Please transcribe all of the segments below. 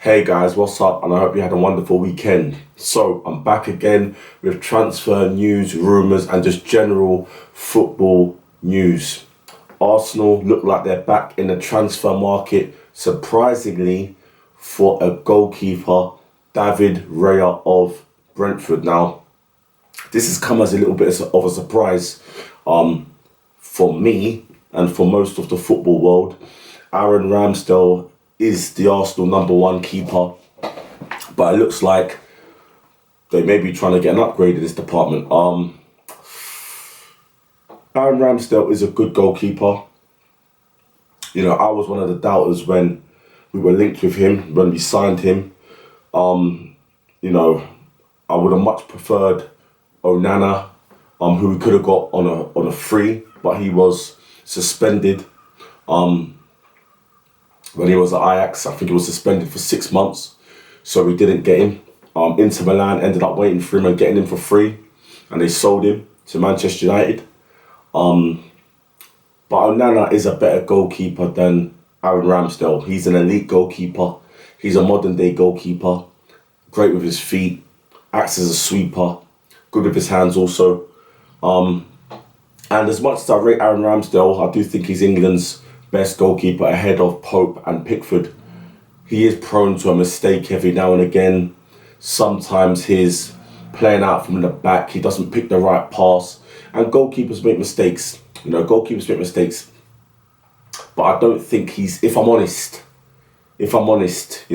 Hey guys, what's up? And I hope you had a wonderful weekend. So, I'm back again with transfer news, rumours, and just general football news. Arsenal look like they're back in the transfer market, surprisingly, for a goalkeeper, David Raya of Brentford. Now, this has come as a little bit of a surprise for me and for most of the football world. Aaron Ramsdale is the Arsenal number one keeper, but it looks like they may be trying to get an upgrade in this department. Aaron Ramsdale is a good goalkeeper. You know, I was one of the doubters when we were linked with him, when we signed him. You know, I would have much preferred Onana, who we could have got on a free, but he was suspended. When he was at Ajax, I think he was suspended for 6 months, so we didn't get him. Inter Milan ended up waiting for him and getting him for free, and they sold him to Manchester United. But Onana is a better goalkeeper than Aaron Ramsdale. He's an elite goalkeeper. He's a modern day goalkeeper. Great with his feet, acts as a sweeper, good with his hands also. And as much as I rate Aaron Ramsdale, I do think he's England's best goalkeeper ahead of Pope and Pickford. He is prone to a mistake every now and again. Sometimes he's playing out from the back, he doesn't pick the right pass, and goalkeepers make mistakes. You know, goalkeepers make mistakes. But I don't think he's, if I'm honest, you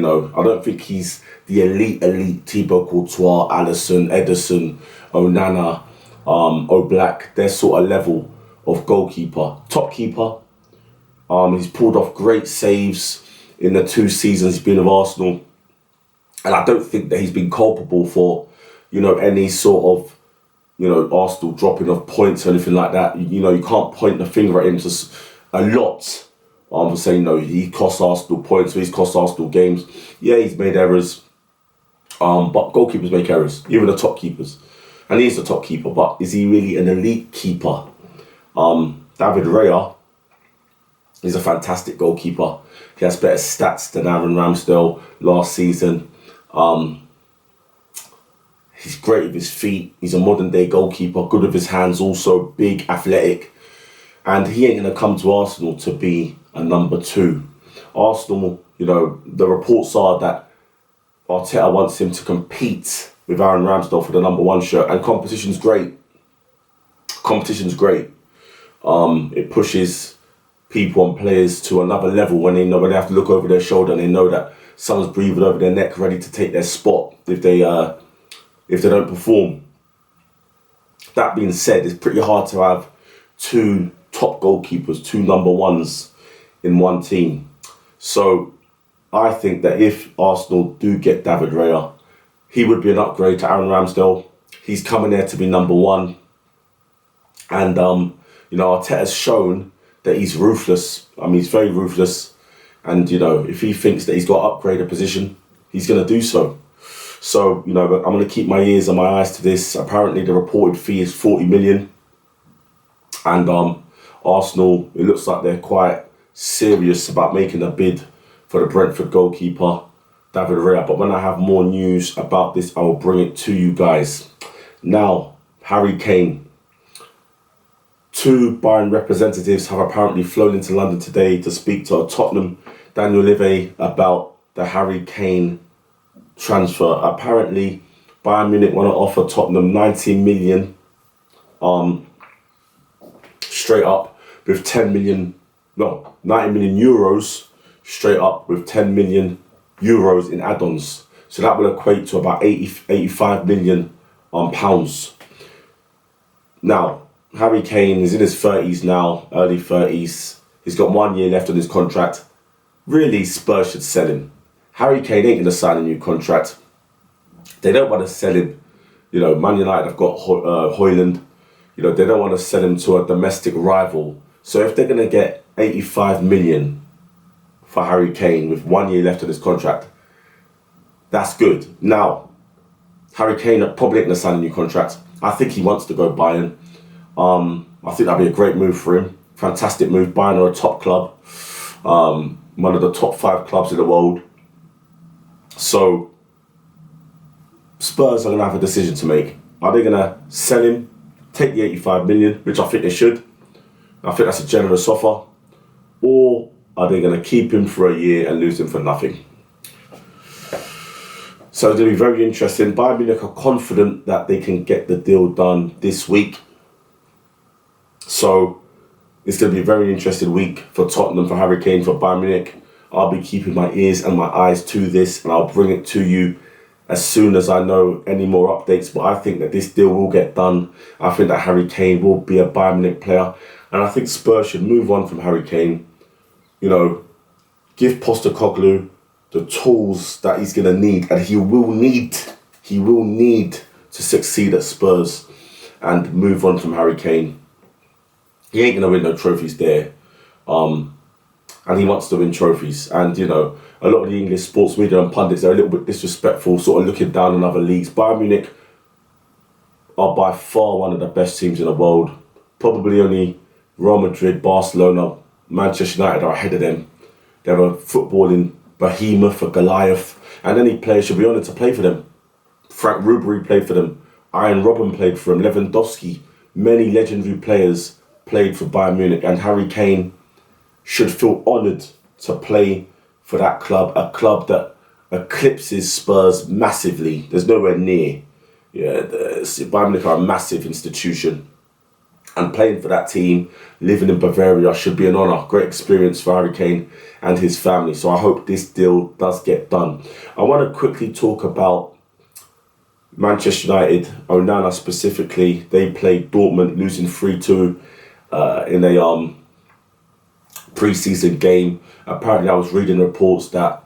know, I don't think he's the elite Thibaut Courtois, Alisson, Ederson, Onana, Oblak, their sort of level of goalkeeper. Top keeper. He's pulled off great saves in the 2 seasons he's been with Arsenal. And I don't think that he's been culpable for, you know, any sort of, you know, Arsenal dropping off points or anything like that. You know, you can't point the finger at him a lot. For saying, you know, he cost Arsenal points, or he's cost Arsenal games. Yeah, he's made errors. But goalkeepers make errors, even the top keepers. And he's the top keeper, but is he really an elite keeper? David Raya is a fantastic goalkeeper. He has better stats than Aaron Ramsdale last season. He's great with his feet. He's a modern day goalkeeper, good with his hands also, big, athletic. And he ain't going to come to Arsenal to be a number 2. Arsenal, you know, the reports are that Arteta wants him to compete with Aaron Ramsdale for the number 1 shirt. And competition's great. It pushes people and players to another level when they have to look over their shoulder and they know that someone's breathing over their neck ready to take their spot if they don't perform. That being said, it's pretty hard to have 2 top goalkeepers, 2 number 1s in one team. So I think that if Arsenal do get David Raya, he would be an upgrade to Aaron Ramsdale. He's coming there to be number 1. And you know, Arteta's shown that he's ruthless. I mean, he's very ruthless. And, you know, if he thinks that he's got to upgrade a position, he's going to do so. So, you know, I'm going to keep my ears and my eyes to this. Apparently, the reported fee is 40 million. And Arsenal, it looks like they're quite serious about making a bid for the Brentford goalkeeper, David Raya. But when I have more news about this, I will bring it to you guys. Now, Harry Kane. 2 Bayern representatives have apparently flown into London today to speak to Tottenham Daniel Levy about the Harry Kane transfer. Apparently, Bayern Munich want to offer Tottenham 90 million straight up with 90 million euros straight up with 10 million euros in add-ons. So that will equate to about 85 million pounds. Now, Harry Kane is in his 30s now, early 30s. He's got 1 year left on his contract. Really, Spurs should sell him. Harry Kane ain't going to sign a new contract. They don't want to sell him. You know, Man United have got Højlund. You know, they don't want to sell him to a domestic rival. So if they're going to get 85 million for Harry Kane with 1 year left on his contract, that's good. Now, Harry Kane probably ain't going to sign a new contract. I think he wants to go Bayern. I think that'd be a great move for him. Fantastic move. Bayern are a top club. One of the top 5 clubs in the world. So Spurs are going to have a decision to make. Are they going to sell him, take the 85 million, which I think they should? I think that's a generous offer. Or are they going to keep him for a year and lose him for nothing? So it's going to be very interesting. Bayern Munich are confident that they can get the deal done this week. So it's going to be a very interesting week for Tottenham, for Harry Kane, for Bayern Munich. I'll be keeping my ears and my eyes to this, and I'll bring it to you as soon as I know any more updates. But I think that this deal will get done. I think that Harry Kane will be a Bayern Munich player. And I think Spurs should move on from Harry Kane. You know, give Postecoglou the tools that he's going to need, and he will need to succeed at Spurs, and move on from Harry Kane. He ain't going to win no trophies there, and he wants to win trophies. And you know, a lot of the English sports media and pundits are a little bit disrespectful, sort of looking down on other leagues. Bayern Munich are by far one of the best teams in the world. Probably only Real Madrid, Barcelona, Manchester United are ahead of them. They're a footballing behemoth, a Goliath, and any player should be honoured to play for them. Frank Ribery played for them. Ian Robben played for them. Lewandowski. Many legendary players played for Bayern Munich, and Harry Kane should feel honoured to play for that club, a club that eclipses Spurs massively. There's nowhere near. Bayern Munich are a massive institution, and playing for that team, living in Bavaria, should be an honour. Great experience for Harry Kane and his family. So I hope this deal does get done. I want to quickly talk about Manchester United, Onana specifically. They played Dortmund, losing 3-2 in a pre-season game. Apparently I was reading reports that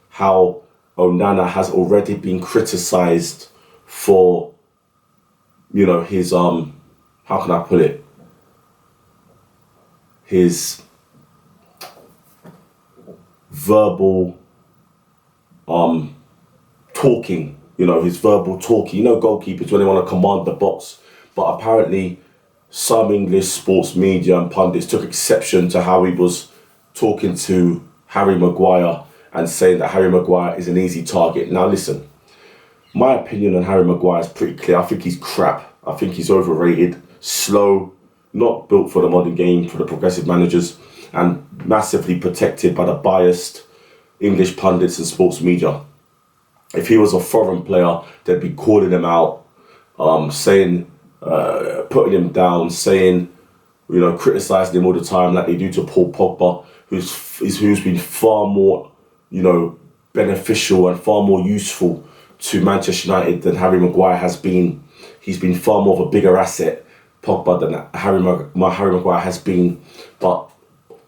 how Onana has already been criticised for, you know, his how can I put it? His verbal talking, his verbal talking. Goalkeepers, when they want to command the box. But apparently some English sports media and pundits took exception to how he was talking to Harry Maguire and saying that Harry Maguire is an easy target. Now listen, my opinion on Harry Maguire is pretty clear. I think he's crap. I think he's overrated, slow, not built for the modern game, for the progressive managers, and massively protected by the biased English pundits and sports media. If he was a foreign player, they'd be calling him out, saying, putting him down, saying, criticising him all the time like they do to Paul Pogba, who's been far more, beneficial and far more useful to Manchester United than Harry Maguire has been. He's been far more of a bigger asset, Pogba, than Harry Maguire has been, but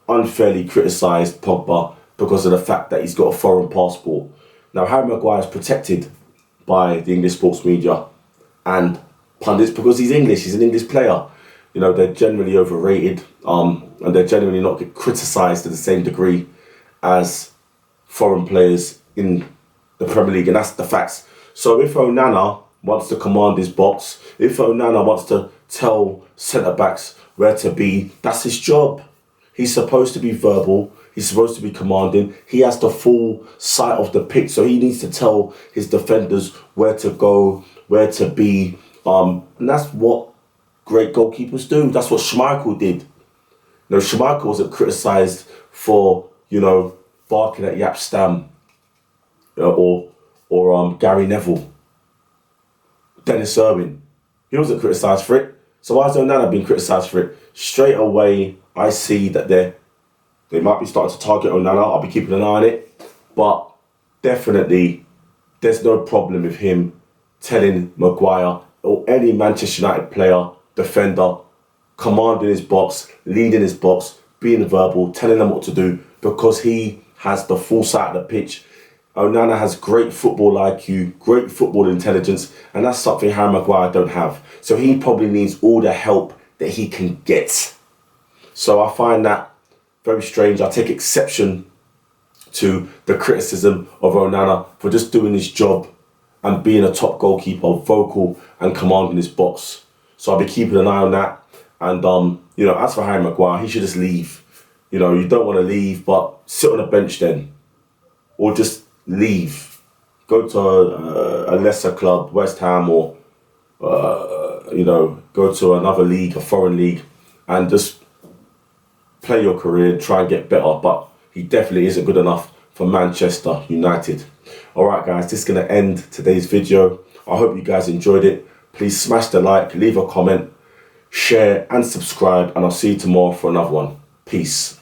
unfairly criticised Pogba because of the fact that he's got a foreign passport. Now, Harry Maguire is protected by the English sports media and pundits because he's English, he's an English player. They're generally overrated, and they're generally not criticised to the same degree as foreign players in the Premier League, and that's the facts. So if Onana wants to command his box, if Onana wants to tell centre-backs where to be, that's his job. He's supposed to be verbal, he's supposed to be commanding, he has the full sight of the pitch, so he needs to tell his defenders where to go, where to be, and that's what great goalkeepers do. That's what Schmeichel did. Schmeichel wasn't criticised for, barking at Jaap Stam, or Gary Neville, Dennis Irwin. He wasn't criticised for it. So why has Onana been criticised for it? Straight away, I see that they might be starting to target Onana. I'll be keeping an eye on it. But definitely, there's no problem with him telling Maguire or any Manchester United player, defender, commanding his box, leading his box, being verbal, telling them what to do, because he has the full sight of the pitch. Onana has great football IQ, great football intelligence, and that's something Harry Maguire don't have. So he probably needs all the help that he can get. So I find that very strange. I take exception to the criticism of Onana for just doing his job and being a top goalkeeper, vocal and commanding his box. So I'll be keeping an eye on that. And, as for Harry Maguire, he should just leave. You don't want to leave, but sit on the bench then. Or just leave. go to a lesser club, West Ham, or go to another league, a foreign league, and just play your career, try and get better. But he definitely isn't good enough for Manchester United. All right, guys, this is going to end today's video. I hope you guys enjoyed it. Please smash the like, leave a comment, share and subscribe, and I'll see you tomorrow for another one. Peace.